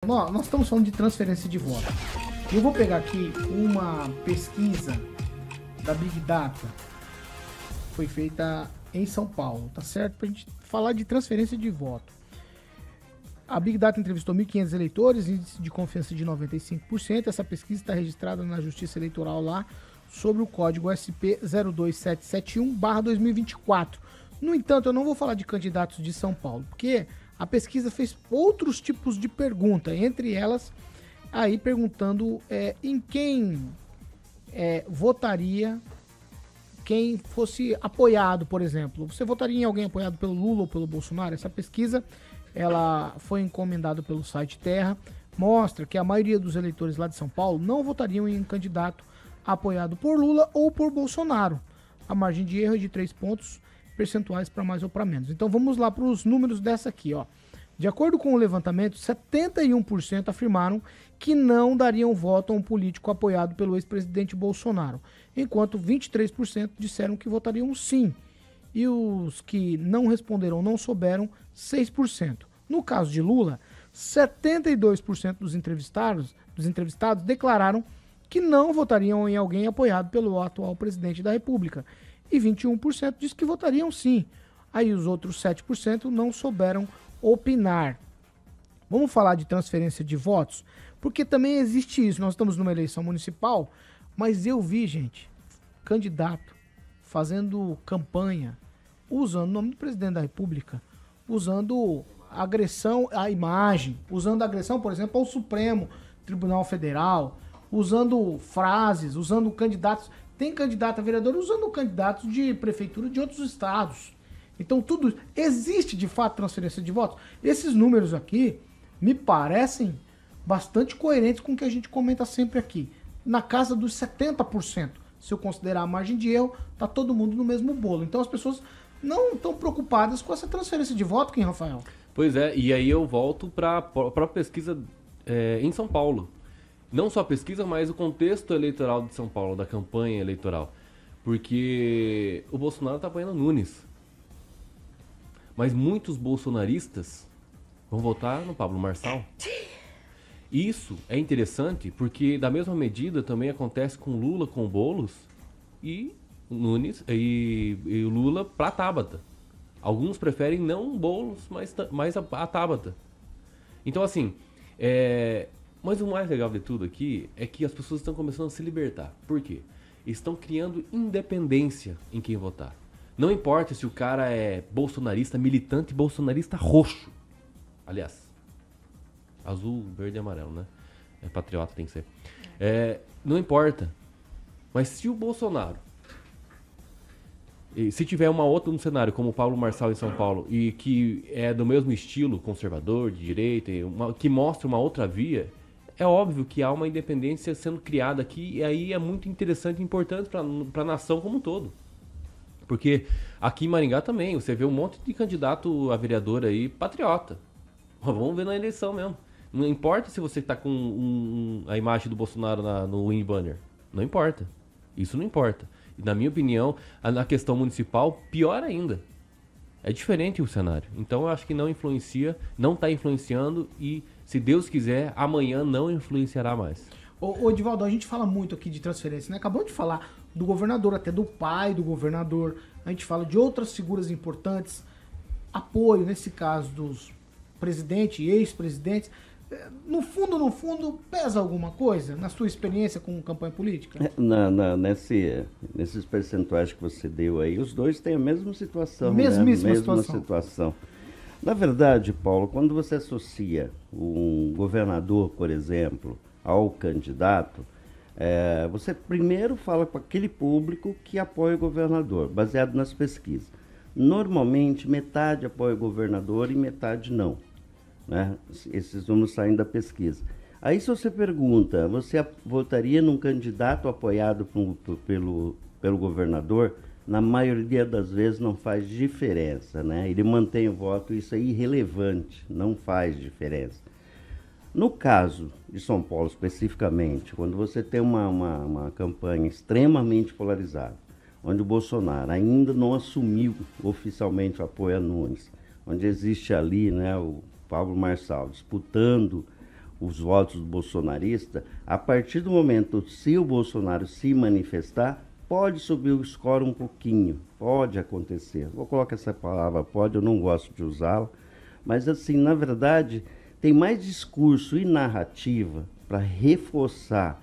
nós estamos falando de transferência de voto. Eu vou pegar aqui uma pesquisa da Big Data, foi feita em São Paulo, tá certo? Pra gente falar de transferência de voto. A Big Data entrevistou 1.500 eleitores, índice de confiança de 95%. Essa pesquisa está registrada na Justiça Eleitoral lá, sobre o código SP 02771/2024. No entanto, eu não vou falar de candidatos de São Paulo, porque a pesquisa fez outros tipos de pergunta, entre elas, aí perguntando em quem votaria quem fosse apoiado, por exemplo. Você votaria em alguém apoiado pelo Lula ou pelo Bolsonaro? Essa pesquisa, ela foi encomendada pelo site Terra, mostra que a maioria dos eleitores lá de São Paulo não votariam em um candidato apoiado por Lula ou por Bolsonaro. A margem de erro é de 3 pontos percentuais para mais ou para menos. Então vamos lá para os números dessa aqui, ó. De acordo com o levantamento, 71% afirmaram que não dariam voto a um político apoiado pelo ex-presidente Bolsonaro, enquanto 23% disseram que votariam sim. E os que não responderam não souberam, 6%. No caso de Lula, 72% dos entrevistados declararam que não votariam em alguém apoiado pelo atual presidente da República. E 21% disse que votariam sim. Aí os outros 7% não souberam opinar. Vamos falar de transferência de votos? Porque também existe isso. Nós estamos numa eleição municipal, mas eu vi, gente, candidato fazendo campanha, usando o nome do presidente da República, usando agressão à imagem, usando agressão, por exemplo, ao Supremo Tribunal Federal, usando frases, usando candidatos. Tem candidato a vereador usando candidatos de prefeitura de outros estados. Então tudo existe de fato transferência de votos. Esses números aqui me parecem bastante coerentes com o que a gente comenta sempre aqui. Na casa dos 70%. Se eu considerar a margem de erro, tá todo mundo no mesmo bolo. Então as pessoas não estão preocupadas com essa transferência de voto, quem, Rafael? Pois é, e aí eu volto para a própria pesquisa em São Paulo. Não só a pesquisa, mas o contexto eleitoral de São Paulo, da campanha eleitoral. Porque o Bolsonaro está apoiando o Nunes. Mas muitos bolsonaristas vão votar no Pablo Marçal. Isso é interessante porque, da mesma medida, também acontece com Lula, com o Boulos e o Nunes e o Lula para a Tabata. Alguns preferem não o Boulos, mas a Tabata. Então, assim, mas o mais legal de tudo aqui é que as pessoas estão começando a se libertar. Por quê? Estão criando independência em quem votar. Não importa se o cara é bolsonarista, militante bolsonarista roxo. Aliás, azul, verde e amarelo, né? É patriota, tem que ser. Não importa. Mas se o Bolsonaro, se tiver um cenário como o Pablo Marçal em São Paulo, e que é do mesmo estilo, conservador, de direita, que mostra uma outra via, é óbvio que há uma independência sendo criada aqui, e aí é muito interessante e importante para a nação como um todo. Porque aqui em Maringá também, você vê um monte de candidato a vereador aí, patriota. Vamos ver na eleição mesmo. Não importa se você está com a imagem do Bolsonaro no win banner. Não importa. Isso não importa. E na minha opinião, na questão municipal, pior ainda. É diferente o cenário. Então eu acho que não influencia, não está influenciando e, se Deus quiser, amanhã não influenciará mais. Ô, Divaldo, a gente fala muito aqui de transferência, né? Acabamos de falar do governador, até do pai do governador. A gente fala de outras figuras importantes. Apoio, nesse caso, dos presidentes e ex-presidentes. No fundo, pesa alguma coisa na sua experiência com campanha política? Nesses percentuais que você deu aí, os dois têm a mesma situação. Mesmíssima situação. Na verdade, Paulo, quando você associa um governador, por exemplo, ao candidato, você primeiro fala com aquele público que apoia o governador, baseado nas pesquisas. Normalmente, metade apoia o governador e metade não. Né? Esses números saem da pesquisa. Aí, se você pergunta, você votaria num candidato apoiado pelo governador? Na maioria das vezes não faz diferença, né? Ele mantém o voto, isso é irrelevante, não faz diferença. No caso de São Paulo especificamente, quando você tem uma campanha extremamente polarizada, onde o Bolsonaro ainda não assumiu oficialmente o apoio a Nunes, onde existe ali, né, o Pablo Marçal disputando os votos do bolsonarista, a partir do momento, se o Bolsonaro se manifestar, pode subir o score um pouquinho, pode acontecer. Vou colocar essa palavra pode, eu não gosto de usá-la, mas assim, na verdade, tem mais discurso e narrativa para reforçar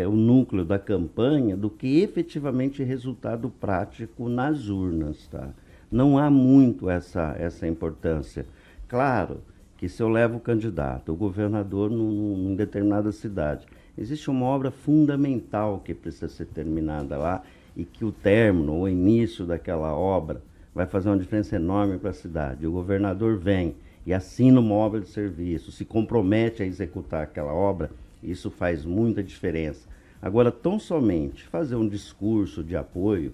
o núcleo da campanha do que efetivamente resultado prático nas urnas, tá? Não há muito essa importância. Claro que se eu levo o candidato, o governador numa determinada cidade, existe uma obra fundamental que precisa ser terminada lá e que o término, o início daquela obra vai fazer uma diferença enorme para a cidade. O governador vem e assina uma obra de serviço, se compromete a executar aquela obra, isso faz muita diferença. Agora, tão somente fazer um discurso de apoio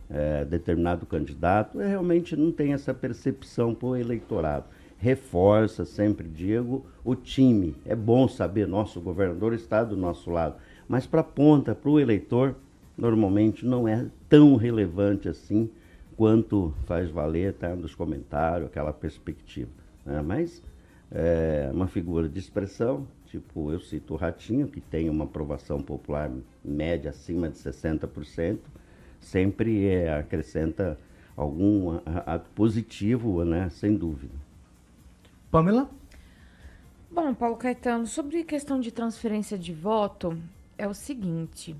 a determinado candidato, realmente não tem essa percepção para o eleitorado. Reforça, sempre digo, o time. É bom saber, nosso governador está do nosso lado, mas para a ponta, para o eleitor, normalmente não é tão relevante assim quanto faz valer, tá, nos comentários, aquela perspectiva. Né? Mas é uma figura de expressão, tipo, eu cito o Ratinho, que tem uma aprovação popular média acima de 60%, sempre acrescenta algum ato positivo, né, sem dúvida. Pamela? Bom, Paulo Caetano, sobre questão de transferência de voto, é o seguinte,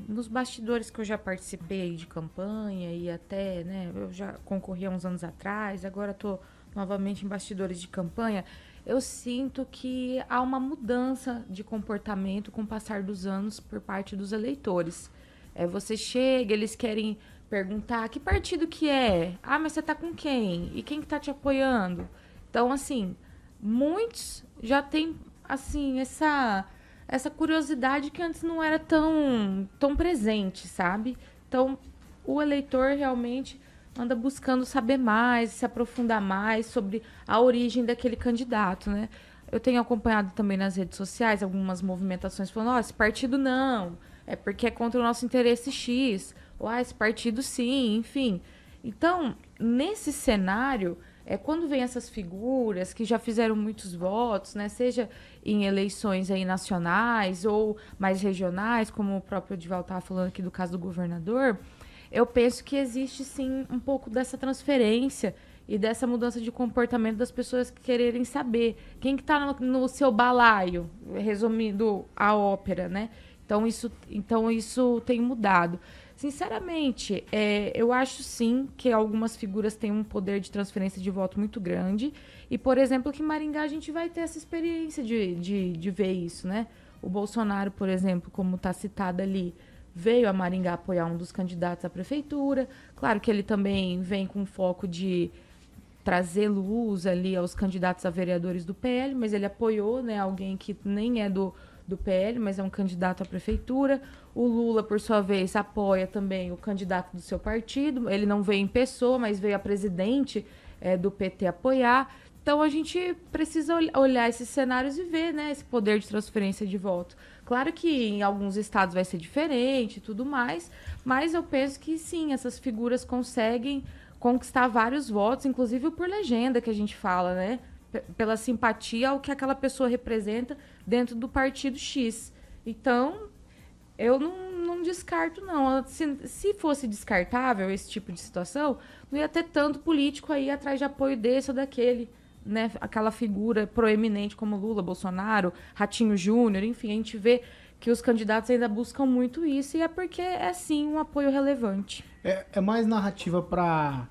nos bastidores que eu já participei de campanha e até, né, eu já concorri há uns anos atrás, agora estou novamente em bastidores de campanha, eu sinto que há uma mudança de comportamento com o passar dos anos por parte dos eleitores. Você chega, eles querem perguntar que partido que é? Ah, mas você tá com quem? E quem que tá te apoiando? Então, assim, muitos já têm, assim, essa curiosidade que antes não era tão presente, sabe? Então, o eleitor realmente anda buscando saber mais, se aprofundar mais sobre a origem daquele candidato, né? Eu tenho acompanhado também nas redes sociais algumas movimentações falando, esse partido não, é porque é contra o nosso interesse X, ou esse partido sim, enfim. Então, nesse cenário, quando vem essas figuras que já fizeram muitos votos, né, seja em eleições aí nacionais ou mais regionais, como o próprio Edivaldo estava falando aqui do caso do governador, eu penso que existe sim um pouco dessa transferência e dessa mudança de comportamento das pessoas quererem saber quem que está no seu balaio, resumindo a ópera, né? Então isso tem mudado. Sinceramente, eu acho sim que algumas figuras têm um poder de transferência de voto muito grande. E, por exemplo, que em Maringá a gente vai ter essa experiência de ver isso, né? O Bolsonaro, por exemplo, como está citado ali, veio a Maringá apoiar um dos candidatos à prefeitura. Claro que ele também vem com foco de trazer luz ali aos candidatos a vereadores do PL, mas ele apoiou, né, alguém que nem é do PL, mas é um candidato à prefeitura. O Lula, por sua vez, apoia também o candidato do seu partido. Ele não veio em pessoa, mas veio a presidente do PT apoiar. Então, a gente precisa olhar esses cenários e ver, né, esse poder de transferência de voto. Claro que em alguns estados vai ser diferente e tudo mais, mas eu penso que, sim, essas figuras conseguem conquistar vários votos, inclusive por legenda que a gente fala, né? Pela simpatia ao que aquela pessoa representa dentro do partido X. Então, eu não descarto, não. Se fosse descartável esse tipo de situação, não ia ter tanto político aí atrás de apoio desse ou daquele, né? Aquela figura proeminente como Lula, Bolsonaro, Ratinho Júnior, enfim, a gente vê que os candidatos ainda buscam muito isso e é porque é, sim, um apoio relevante. É mais narrativa para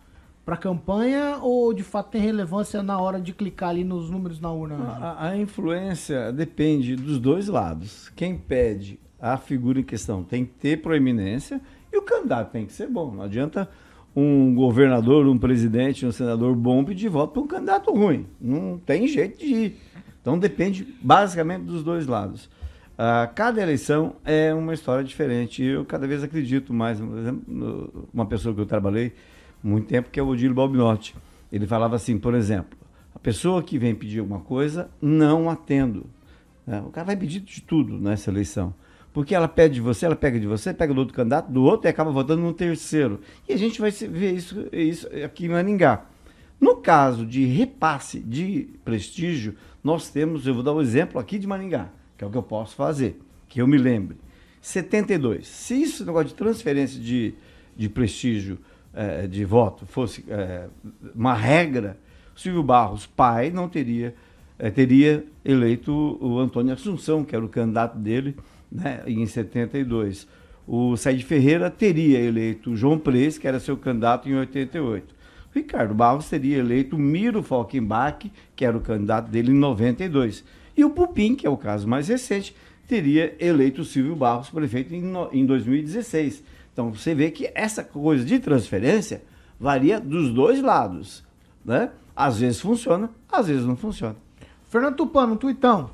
campanha ou de fato tem relevância na hora de clicar ali nos números na urna? A influência depende dos dois lados. Quem pede a figura em questão tem que ter proeminência e o candidato tem que ser bom. Não adianta um governador, um presidente, um senador bom pedir voto para um candidato ruim. Não tem jeito de ir. Então depende basicamente dos dois lados. Cada eleição é uma história diferente. Eu cada vez acredito mais, por exemplo, uma pessoa que eu trabalhei muito tempo, que é o Odilo Balbinotti. Ele falava assim, por exemplo, a pessoa que vem pedir alguma coisa, não atendo. O cara vai pedir de tudo nessa eleição. Porque ela pede de você, ela pega de você, pega do outro candidato, do outro e acaba votando no terceiro. E a gente vai ver isso aqui em Maringá. No caso de repasse de prestígio, nós temos, eu vou dar um exemplo aqui de Maringá, que é o que eu posso fazer, que eu me lembre. 72. Se isso, negócio de transferência de prestígio de voto, fosse uma regra, Silvio Barros, pai, não teria eleito o Antônio Assunção, que era o candidato dele, né, em 72. O Said Ferreira teria eleito o João Prez, que era seu candidato em 88. O Ricardo Barros teria eleito o Miro Falkenbach, que era o candidato dele em 92. E o Pupim, que é o caso mais recente, teria eleito o Silvio Barros prefeito em 2016. Então você vê que essa coisa de transferência varia dos dois lados, né? Às vezes funciona, às vezes não funciona. Fernando Tupan, no tuitão.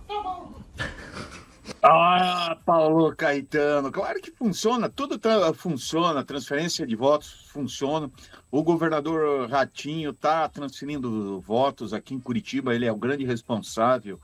Paulo Caetano, claro que funciona, tudo funciona, transferência de votos funciona. O governador Ratinho está transferindo votos aqui em Curitiba, ele é o grande responsável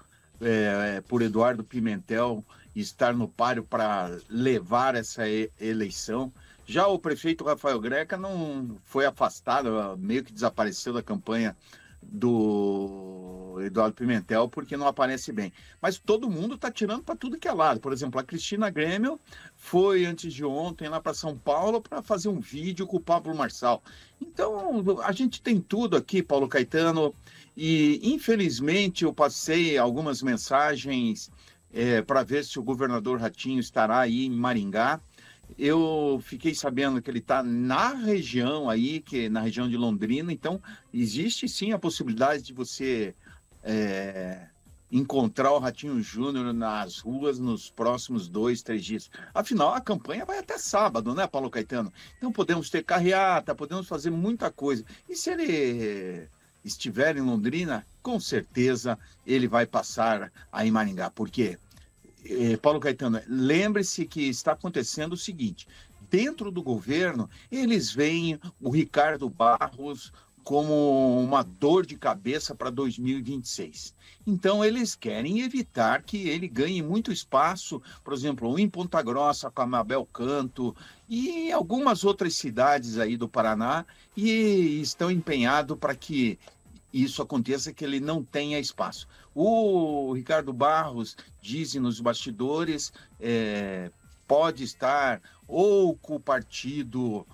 por Eduardo Pimentel estar no páreo para levar essa eleição. Já o prefeito Rafael Greca não foi afastado, meio que desapareceu da campanha do Eduardo Pimentel porque não aparece bem. Mas todo mundo está tirando para tudo que é lado. Por exemplo, a Cristina Grêmio foi antes de ontem lá para São Paulo para fazer um vídeo com o Pablo Marçal. Então, a gente tem tudo aqui, Paulo Caetano, e infelizmente eu passei algumas mensagens para ver se o governador Ratinho estará aí em Maringá. Eu fiquei sabendo que ele está na região aí, que na região de Londrina, então existe sim a possibilidade de você encontrar o Ratinho Júnior nas ruas nos próximos 2, 3 dias. Afinal, a campanha vai até sábado, né, Paulo Caetano? Então podemos ter carreata, podemos fazer muita coisa. E se ele estiver em Londrina, com certeza ele vai passar aí em Maringá. Por quê? Paulo Caetano, lembre-se que está acontecendo o seguinte: dentro do governo, eles veem o Ricardo Barros como uma dor de cabeça para 2026. Então, eles querem evitar que ele ganhe muito espaço, por exemplo, em Ponta Grossa, com a Mabel Canto, e em algumas outras cidades aí do Paraná, e estão empenhados para que isso aconteça, que ele não tenha espaço. O Ricardo Barros, dizem nos bastidores, pode estar ou com o partido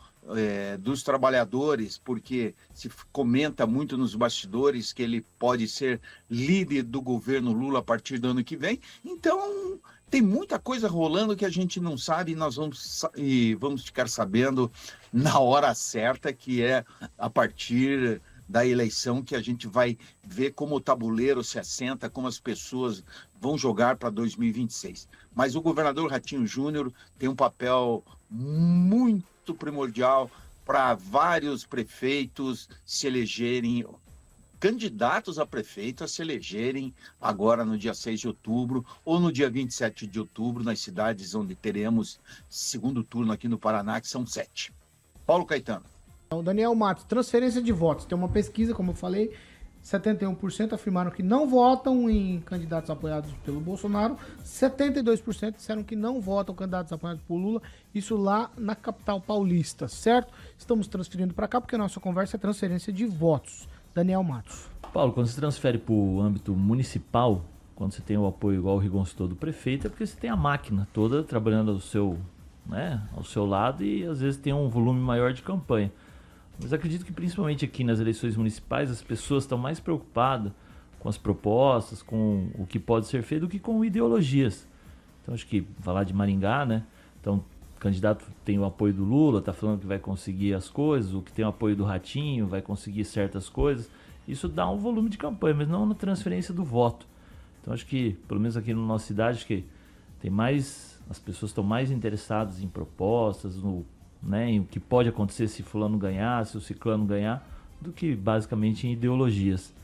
dos trabalhadores, porque se comenta muito nos bastidores que ele pode ser líder do governo Lula a partir do ano que vem. Então, tem muita coisa rolando que a gente não sabe, e nós vamos ficar sabendo na hora certa, que é a partir da eleição, que a gente vai ver como o tabuleiro se assenta, como as pessoas vão jogar para 2026. Mas o governador Ratinho Júnior tem um papel muito primordial para vários prefeitos se elegerem, candidatos a prefeito a se elegerem agora no dia 6 de outubro ou no dia 27 de outubro, nas cidades onde teremos segundo turno aqui no Paraná, que são 7. Paulo Caetano. O Daniel Matos, transferência de votos. Tem uma pesquisa, como eu falei, 71% afirmaram que não votam em candidatos apoiados pelo Bolsonaro, 72% disseram que não votam candidatos apoiados por Lula, isso lá na capital paulista, certo? Estamos transferindo para cá porque a nossa conversa é transferência de votos. Daniel Matos. Paulo, quando você transfere para o âmbito municipal, quando você tem o apoio, igual o Rigon citou, do prefeito, é porque você tem a máquina toda trabalhando ao seu lado e às vezes tem um volume maior de campanha. Mas acredito que principalmente aqui nas eleições municipais as pessoas estão mais preocupadas com as propostas, com o que pode ser feito, do que com ideologias. Então acho que falar de Maringá, né? Então o candidato tem o apoio do Lula, está falando que vai conseguir as coisas, o que tem o apoio do Ratinho vai conseguir certas coisas. Isso dá um volume de campanha, mas não na transferência do voto. Então acho que, pelo menos aqui na nossa cidade, acho que tem mais, as pessoas estão mais interessadas em propostas, em o que pode acontecer se fulano ganhar, se o ciclano ganhar, do que basicamente em ideologias.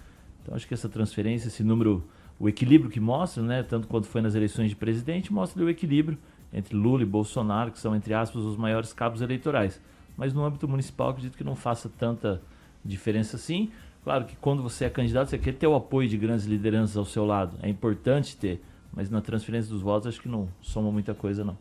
Então acho que essa transferência, esse número, o equilíbrio que mostra, né, tanto quanto foi nas eleições de presidente, mostra o equilíbrio entre Lula e Bolsonaro, que são, entre aspas, os maiores cabos eleitorais. Mas no âmbito municipal, acredito que não faça tanta diferença assim. Claro que quando você é candidato, você quer ter o apoio de grandes lideranças ao seu lado. É importante ter, mas na transferência dos votos acho que não soma muita coisa, não.